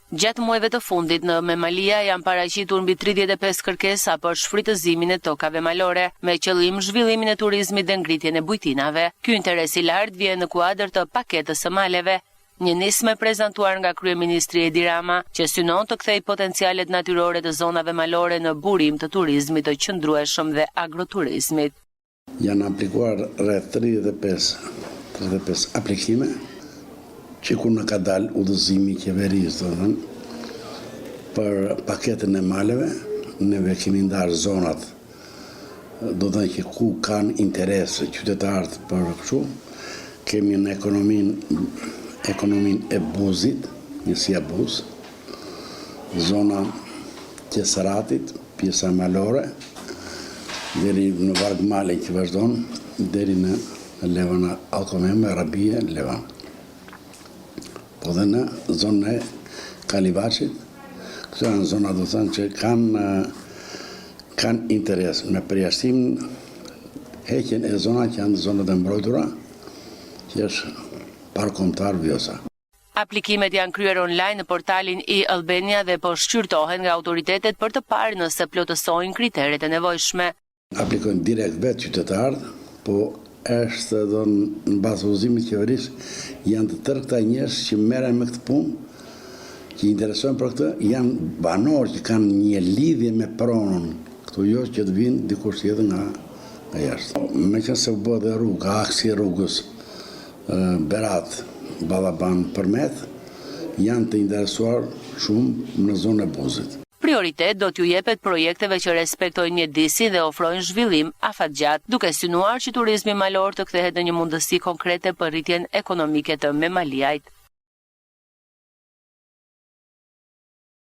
Gjatë muajve të fundit në Memalia janë paraqitur mbi 35 kërkesa për shfrytëzimin e tokave malore, me qëllim zhvillimin e turizmit dhe ngritjen e bujtinave. Ky interes i lartë vjen në kuadër të paketës së maleve, një nismë prezantuar nga kryeministri Edi Rama, që synon të kthejë potencialet natyrore të zonave malore në burim të turizmit të qëndrueshëm dhe agroturizmit. Janë aplikuar rreth 35 aplikime, që kur në ka dalë udhëzimi i qeverisë, për paketën e maleve, neve kemi ndarë zonat, do të thënë që ku kanë interes qytetarët për kështu, kemi në ekonomin e Buzit, njësia Buz, zona Qesaratit, pjesa malore, deri në Varg Male që vazhdon, deri në Levan Alkomeme, Rabie, Levan. Po dhe në zonën e Kalivachit, këto janë zona do të thënë që kanë interes me përjashtim heqjen e zona që janë zonat e mbrojtura, që është park kombëtar Vjosa. Aplikimet janë kryer online në portalin e-Albania dhe po shqyrtohen nga autoritetet për të parë nëse plotësojnë kriteret e nevojshme. Aplikojnë direkt vetë qytetarët, po është në bazë udhëzimit qeverisë janë të tërë këta njerëz që merren me këtë punë, që interesojnë për këtë, janë banorë që kanë një lidhje me pronën, këtu jo që të vinë dikush tjetër nga jashtë. Meqenëse u bë dhe rrugë, aksi rrugës Berat, Ballaban Përmet, janë të interesuar shumë në zonën e Buzit. Prioritet do t'ju jepet projekteve që respektojnë mjedisin dhe ofrojnë zhvillim afatgjat, duke synuar që turizmi malor të kthehet në një mundësi konkrete për rritjen ekonomike të Memaliajt.